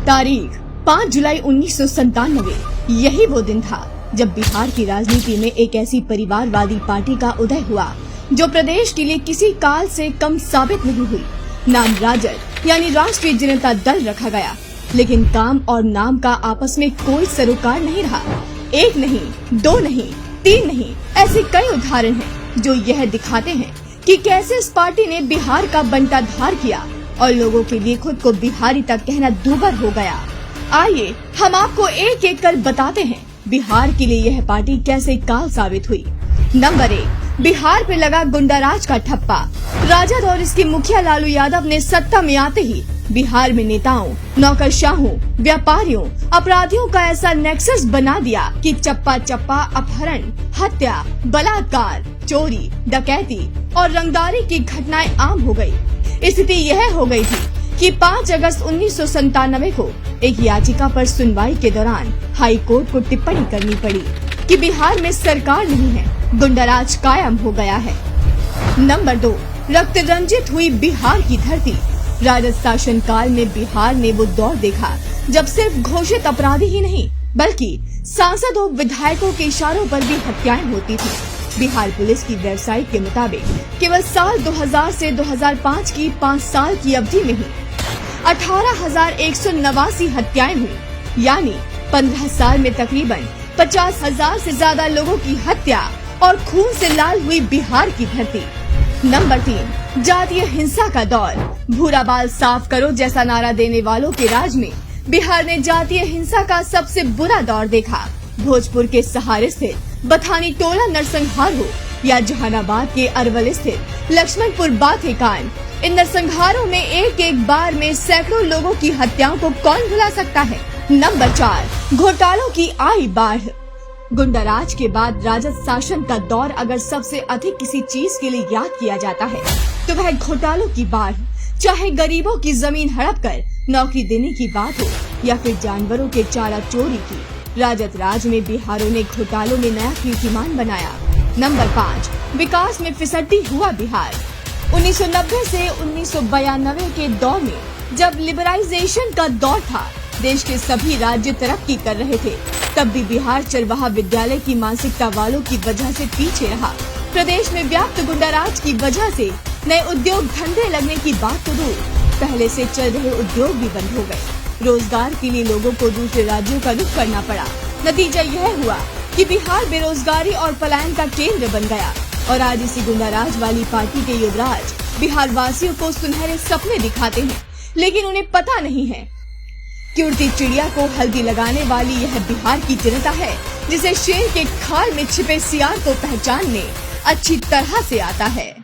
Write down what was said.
तारीख 5 जुलाई 1997। यही वो दिन था जब बिहार की राजनीति में एक ऐसी परिवारवादी पार्टी का उदय हुआ जो प्रदेश के लिए किसी काल से कम साबित नहीं हुई। नाम राजद यानी राष्ट्रीय जनता दल रखा गया, लेकिन काम और नाम का आपस में कोई सरोकार नहीं रहा। एक नहीं, दो नहीं, तीन नहीं, ऐसे कई उदाहरण हैं जो यह दिखाते हैं कि कैसे इस पार्टी ने बिहार का बंटाधार किया और लोगों के लिए खुद को बिहारी तक कहना दूभर हो गया। आइए हम आपको एक एक कर बताते हैं बिहार के लिए यह पार्टी कैसे काल साबित हुई। नंबर 1, बिहार पे लगा गुंडाराज का ठप्पा। राजद और इसके मुखिया लालू यादव ने सत्ता में आते ही बिहार में नेताओं, नौकरशाहों, व्यापारियों, अपराधियों का ऐसा नेक्सस बना दिया कि चप्पा चप्पा अपहरण, हत्या, बलात्कार, चोरी, डकैती और रंगदारी की घटनाएं आम हो गयी। स्थिति यह हो गई थी कि 5 अगस्त 1997 को एक याचिका पर सुनवाई के दौरान हाई कोर्ट को टिप्पणी करनी पड़ी कि बिहार में सरकार नहीं है, गुंडाराज कायम हो गया है। नंबर 2, रक्त रंजित हुई बिहार की धरती। राजद शासन काल में बिहार ने वो दौर देखा जब सिर्फ घोषित अपराधी ही नहीं बल्कि सांसद और विधायकों के इशारों पर भी हत्याएं होती थी। बिहार पुलिस की वेबसाइट के मुताबिक केवल साल 2000 से 2005 की 5 साल की अवधि में ही 18,189 हत्याएं हुई, यानी 15 साल में तकरीबन 50,000 से ज्यादा लोगों की हत्या और खून से लाल हुई बिहार की धरती। नंबर 3, जातीय हिंसा का दौर। भूरा बाल साफ करो जैसा नारा देने वालों के राज में बिहार ने जातीय हिंसा का सबसे बुरा दौर देखा। भोजपुर के सहारे स्थित बथानी टोला नरसंहार हो या जहानाबाद के अरवल स्थित लक्ष्मणपुर बाथे कांड, इन नरसंहारों में एक एक बार में सैकड़ों लोगों की हत्याओं को कौन भुला सकता है। नंबर 4, घोटालों की आई बाढ़। गुंडाराज के बाद राजद शासन का दौर अगर सबसे अधिक किसी चीज के लिए याद किया जाता है तो वह घोटालों की बाढ़। चाहे गरीबों की जमीन हड़प कर नौकरी देने की बात हो या फिर जानवरों के चारा चोरी की, राजद राज में बिहारों ने घोटालों में नया कीर्तिमान बनाया। नंबर 5, विकास में फिसड्डी हुआ बिहार। 1990 से 1992 के दौर में जब लिबरलाइजेशन का दौर था, देश के सभी राज्य तरक्की कर रहे थे, तब भी बिहार चरवाहा विद्यालय की मानसिकता वालों की वजह से पीछे रहा। प्रदेश में व्याप्त गुंडाराज की वजह से नए उद्योग धंधे लगने की बात तो दूर, पहले से चल रहे उद्योग भी बंद हो गए। रोजगार के लिए लोगों को दूसरे राज्यों का रुख करना पड़ा। नतीजा यह हुआ कि बिहार बेरोजगारी और पलायन का केंद्र बन गया और आज इसी गुंडाराज वाली पार्टी के युवराज बिहार वासियों को सुनहरे सपने दिखाते हैं, लेकिन उन्हें पता नहीं है कि उड़ती चिड़िया को हल्दी लगाने वाली यह बिहार की जनता है जिसे शेर के खाल में छिपे सियार को पहचानने अच्छी तरह से आता है।